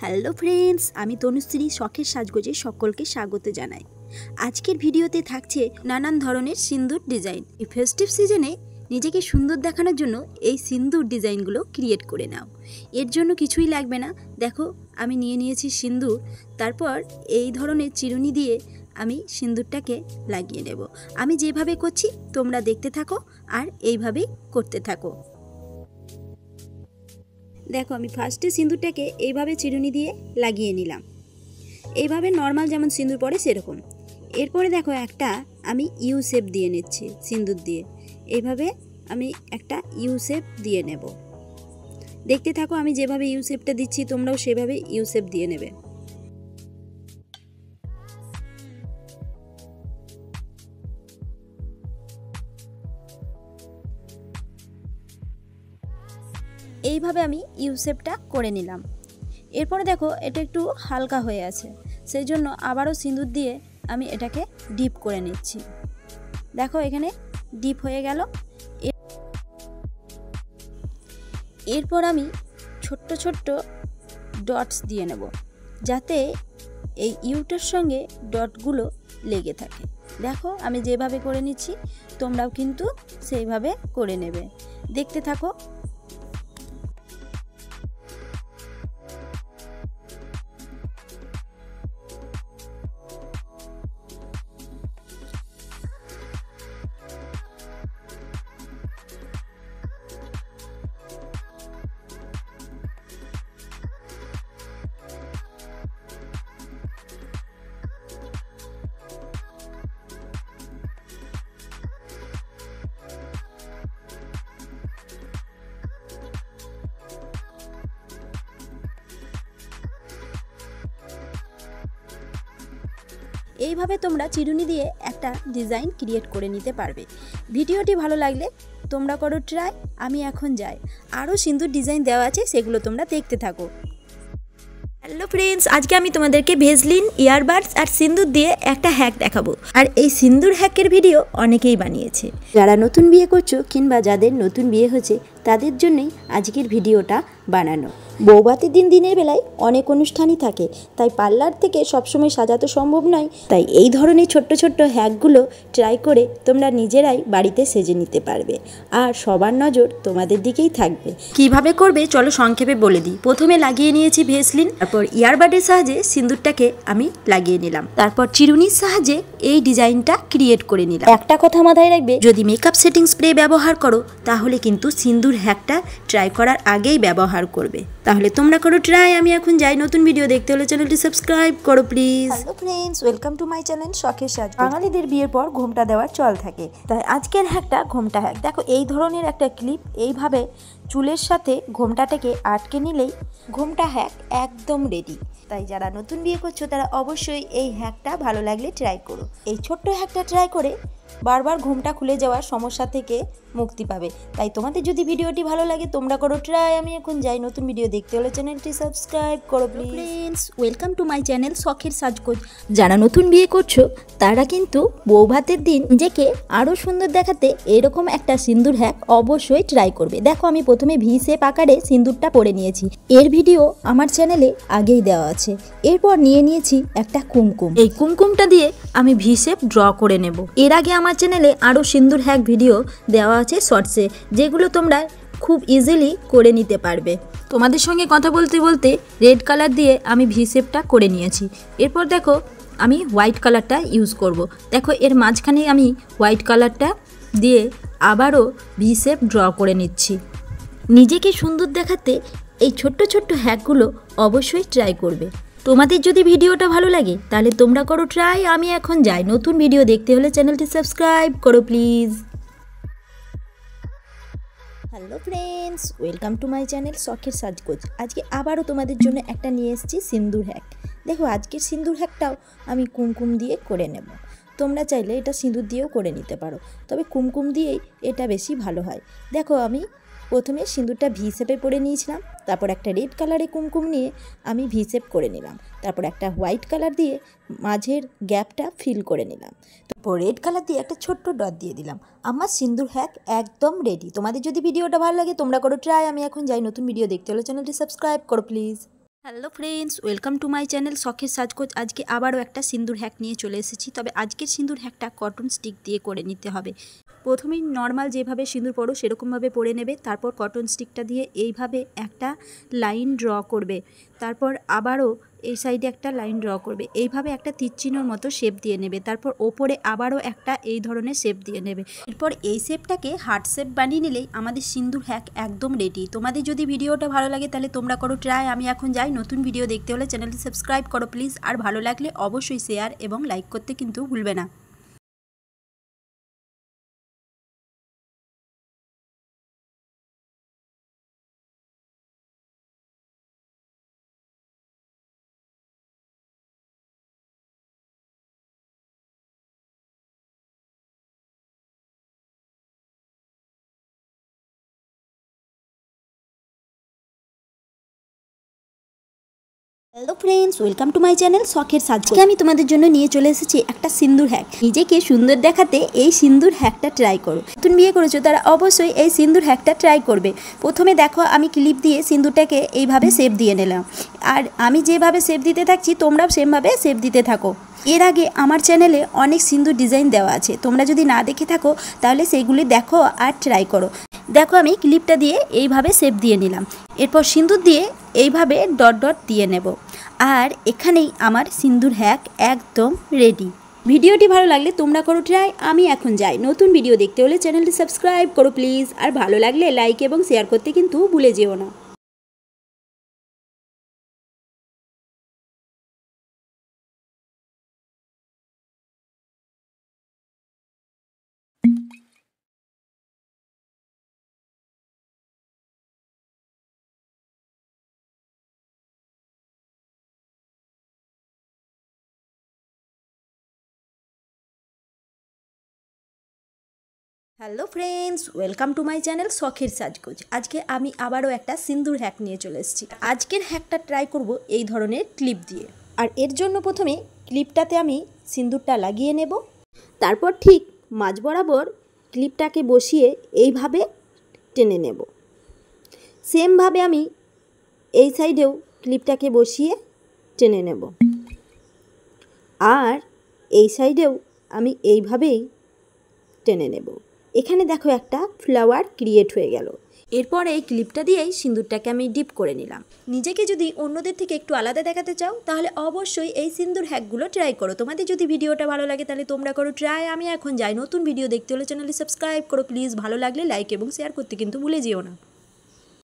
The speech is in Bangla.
হ্যালো ফ্রেন্ডস, আমি তনুশ্রী শখের সাজগোজে সকলকে স্বাগত জানাই। আজকের ভিডিওতে থাকছে নানান ধরনের সিন্দুর ডিজাইন। এই ফেস্টিভ সিজনে নিজেকে সুন্দর দেখানোর জন্য এই সিন্দুর ডিজাইনগুলো ক্রিয়েট করে নাও। এর জন্য কিছুই লাগবে না। দেখো, আমি নিয়ে নিয়েছি সিন্দুর। তারপর এই ধরনের চিরুনি দিয়ে আমি সিন্দুরটাকে লাগিয়ে নেব। আমি যেভাবে করছি তোমরা দেখতে থাকো আর এইভাবেই করতে থাকো। দেখো, আমি ফার্স্টে সিঁদুরটাকে এইভাবে চিরুনি দিয়ে লাগিয়ে নিলাম, এইভাবে নর্মাল যেমন সিঁদুর পড়ে সেরকম। এরপরে দেখো, একটা আমি ইউ শেপ দিয়ে নিচ্ছি সিঁদুর দিয়ে। এইভাবে আমি একটা ইউ শেপ দিয়ে নেব। দেখতে থাকো, আমি যেভাবে ইউ শেপটা দিচ্ছি তোমরাও সেভাবে ইউ শেপ দিয়ে নেবে। এইভাবে আমি ইউ শেপটা করে নিলাম। এরপরে দেখো, এটা একটু হালকা হয়ে আছে, সেই জন্য আবারও সিঁদুর দিয়ে আমি এটাকে ডিপ করে নিচ্ছি। দেখো, এখানে ডিপ হয়ে গেল। এরপর আমি ছোট্ট ছোট্ট ডটস দিয়ে নেব, যাতে এই ইউটার সঙ্গে ডটগুলো লেগে থাকে। দেখো, আমি যেভাবে করে নিচ্ছি তোমরাও কিন্তু সেইভাবে করে নেবে। দেখতে থাকো। এইভাবে তোমরা চিরুনি দিয়ে একটা ডিজাইন ক্রিয়েট করে নিতে পারবে। ভিডিওটি ভালো লাগলে তোমরা করো ট্রাই। আমি এখন যাই, আরও সিঁদুর ডিজাইন দেওয়া আছে, সেগুলো তোমরা দেখতে থাকো। হ্যালো ফ্রেন্ডস, আজকে আমি তোমাদেরকে ভেজলিন, ইয়ারবাডস আর সিঁদুর দিয়ে একটা হ্যাক দেখাবো। আর এই সিঁদুর হ্যাকের ভিডিও অনেকেই বানিয়েছে। যারা নতুন বিয়ে করছো কিংবা যাদের নতুন বিয়ে হয়েছে তাদের জন্যই আজকের ভিডিওটা বানানো। বৌভাতের দিনের বেলায় অনেক অনুষ্ঠানই থাকে, তাই পার্লার থেকে সবসময় সাজাতে সম্ভব নয়। তাই এই ধরনের ছোট্ট ছোট্ট হ্যাকগুলো ট্রাই করে তোমরা নিজেরাই বাড়িতে সেজে নিতে পারবে, আর সবার নজর তোমাদের দিকেই থাকবে। কিভাবে করবে চলো সংক্ষেপে বলে দিই। প্রথমে লাগিয়ে নিয়েছি ভেসলিন, তারপর ইয়ারবাডের সাহায্যে সিঁদুরটাকে আমি লাগিয়ে নিলাম, তারপর চিরুনির সাহায্যে এই ডিজাইনটা ক্রিয়েট করে নিলাম। একটা কথা মাথায় রাখবে, যদি মেকআপ সেটিং স্প্রে ব্যবহার করো তাহলে কিন্তু সিঁদুর হ্যাকটা ট্রাই করার আগেই ব্যবহার করবে। তাহলে তোমরা করো ট্রাই। আমি এখন যাই। নতুন ভিডিও দেখতে হলে চ্যানেলটি সাবস্ক্রাইব করো please. Hello friends, welcome to my channel শখের সাজ। বাঙালিদের বিয়ের পর ঘোমটা দেওয়ার চল থাকে, তাই আজকের হ্যাকটা ঘোমটা হ্যাক। দেখো, এই ধরনের একটা ক্লিপ এইভাবে চুলের সাথে ঘোমটাটাকে আটকে নিলেই ঘোমটা হ্যাক একদম রেডি। তাই যারা নতুন বিয়ে করছো তারা অবশ্যই এই হ্যাকটা ভালো লাগলে ট্রাই করো। এই ছোট্ট হ্যাকটা ট্রাই করে বারবার ঘোমটা খুলে যাওয়ার সমস্যা থেকে মুক্তি পাবে। তাই তোমাদের যদি ভিডিওটি ভালো লাগে তোমরা করো ট্রাই। আমি এখন যাই। নতুন ভিডিও দেখতে হলে চ্যানেলটি সাবস্ক্রাইব করো please. Friends, welcome to my channel শখের সাজগোজ। যারা নতুন বিয়ে করছো তারা কিন্তু বৌভাতের দিন নিজেকে আরও সুন্দর দেখাতে এরকম একটা সিঁদুর হ্যাক অবশ্যই ট্রাই করবে। দেখো, আমি প্রথমে ভি শেপ আকারে সিঁদুরটা পরে নিয়েছি। এর ভিডিও আমার চ্যানেলে আগেই দেওয়া আছে। এরপর নিয়ে নিয়েছি একটা কুমকুম। এই কুমকুমটা দিয়ে আমি ভি শেপ ড্র করে নেব। এর আগে আমার চ্যানেলে আরও সিঁদুর হ্যাক ভিডিও দেওয়া আছে শর্টসে, যেগুলো তোমরা খুব ইজিলি করে নিতে পারবে। তোমাদের সঙ্গে কথা বলতে বলতে রেড কালার দিয়ে আমি ভি শেপটা করে নিয়েছি। এরপর দেখো, আমি হোয়াইট কালারটা ইউজ করব। দেখো, এর মাঝখানে আমি হোয়াইট কালারটা দিয়ে আবারও ভি শেপ ড্র করে নিচ্ছি। নিজেকে সুন্দর দেখাতে এই ছোট্ট ছোট্ট হ্যাকগুলো অবশ্যই ট্রাই করবে। তোমাদের যদি ভিডিওটা ভালো লাগে তাহলে তোমরা করো ট্রাই। আমি এখন যাই। নতুন ভিডিও দেখতে হলে চ্যানেলটি সাবস্ক্রাইব করো please. Hello friends, welcome to my channel শখের সাজগোজ। আজকে আবারও তোমাদের জন্য একটা নিয়ে এসেছি সিঁদুর হ্যাক। দেখো, আজকের সিঁদুর হ্যাকটাও আমি কুমকুম দিয়ে করে নেব। তোমরা চাইলে এটা সিঁদুর দিয়েও করে নিতে পারো, তবে কুমকুম দিয়েই এটা বেশি ভালো হয়। দেখো, আমি প্রথমে সিঁদুরটা ভি শেপে পরে নিয়েছিলাম, তারপর একটা রেড কালারে কুমকুম নিয়ে আমি ভি শেপ করে নিলাম, তারপর একটা হোয়াইট কালার দিয়ে মাঝের গ্যাপটা ফিল করে নিলাম, তারপর রেড কালার দিয়ে একটা ছোট্ট ডট দিয়ে দিলাম। আমার সিঁদুর হ্যাক একদম রেডি। তোমাদের যদি ভিডিওটা ভালো লাগে তোমরা করো ট্রাই। আমি এখন যাই। নতুন ভিডিও দেখতে হলে চ্যানেলটি সাবস্ক্রাইব করো please. Hello friends, welcome to my channel শখের সাজগোজ। আজকে আবারও একটা সিঁদুর হ্যাক নিয়ে চলে এসেছি। তবে আজকের সিঁদুর হ্যাকটা কটন স্টিক দিয়ে করে নিতে হবে। প্রথমেই নর্মাল যেভাবে সিঁদুর পরো সেরকমভাবে পরে নেবে। তারপর কটন স্টিকটা দিয়ে এইভাবে একটা লাইন ড্র করবে। তারপর আবারও এই সাইডে একটা লাইন ড্র করবে। এইভাবে একটা তীরচিহ্নর মতো শেপ দিয়ে নেবে। তারপর ওপরে আবারও একটা এই ধরনের শেপ দিয়ে নেবে। এরপর এই শেপটাকে হার্ট শেপ বানিয়ে নিলেই আমাদের সিঁদুর হ্যাক একদম রেডি। তোমাদের যদি ভিডিওটা ভালো লাগে তাহলে তোমরা করো ট্রাই। আমি এখন যাই। নতুন ভিডিও দেখতে হলে চ্যানেলটি সাবস্ক্রাইব করো প্লিজ। আর ভালো লাগলে অবশ্যই শেয়ার এবং লাইক করতে কিন্তু ভুলবে না। Hello friends, welcome to my channel শখের সাজগোজ। আমি তোমাদের জন্য নিয়ে চলে এসেছি একটা সিঁদুর হ্যাক। নিজেকে সুন্দর দেখাতে এই সিঁদুর হ্যাকটা ট্রাই করো। নতুন বিয়ে করেছো তারা অবশ্যই এই সিঁদুর হ্যাকটা ট্রাই করবে। প্রথমে দেখো আমি ক্লিপ দিয়ে সিঁদুরটাকে এইভাবে শেপ দিয়ে নিলাম। আর আমি যেভাবে শেপ দিতে থাকছি তোমরাও সেমভাবে শেপ দিতে থাকো। এর আগে আমার চ্যানেলে অনেক সিঁদুর ডিজাইন দেওয়া আছে, তোমরা যদি না দেখে থাকো তাহলে সেইগুলি দেখো আর ট্রাই করো। দেখো আমি ক্লিপটা দিয়ে এইভাবে শেপ দিয়ে নিলাম। এরপর সিঁদুর দিয়ে এইভাবে ডট ডট দিয়ে নেব। আর এখানেই আমার সিঁদুর হ্যাক একদম রেডি। ভিডিওটি ভালো লাগলে তোমরা করো ট্রাই। আমি এখন যাই। নতুন ভিডিও দেখতে হলে চ্যানেলটি সাবস্ক্রাইব করো প্লিজ। আর ভালো লাগলে লাইক এবং শেয়ার করতে কিন্তু ভুলে যেও না। Hello friends, welcome to my channel শখের সাজগোজ। আজকে আমি আবারও একটা সিঁদুর হ্যাক নিয়ে চলে এসেছি। আজকের হ্যাকটা ট্রাই করব এই ধরনের ক্লিপ দিয়ে। আর এর জন্য প্রথমে ক্লিপটাতে আমি সিঁদুরটা লাগিয়ে নেব। তারপর ঠিক মাঝ বরাবর ক্লিপটাকে বসিয়ে এইভাবে টেনে নেব। সেমভাবে আমি এই সাইডেও ক্লিপটাকে বসিয়ে টেনে নেব। আর এই সাইডেও আমি এইভাবেই টেনে নেব। এখানে দেখো একটা ফ্লাওয়ার ক্রিয়েট হয়ে গেল। এরপর এই ক্লিপটা দিয়েই সিঁদুরটাকে আমি ডিপ করে নিলাম। নিজেকে যদি অন্যদের থেকে একটু আলাদা দেখাতে চাও তাহলে অবশ্যই এই সিঁদুর হ্যাকগুলো ট্রাই করো। তোমাদের যদি ভিডিওটা ভালো লাগে তাহলে তোমরা করো ট্রাই। আমি এখন যাই। নতুন ভিডিও দেখতে হলে চ্যানেলটি সাবস্ক্রাইব করো প্লিজ। ভালো লাগলে লাইক এবং শেয়ার করতে কিন্তু ভুলে যেও না।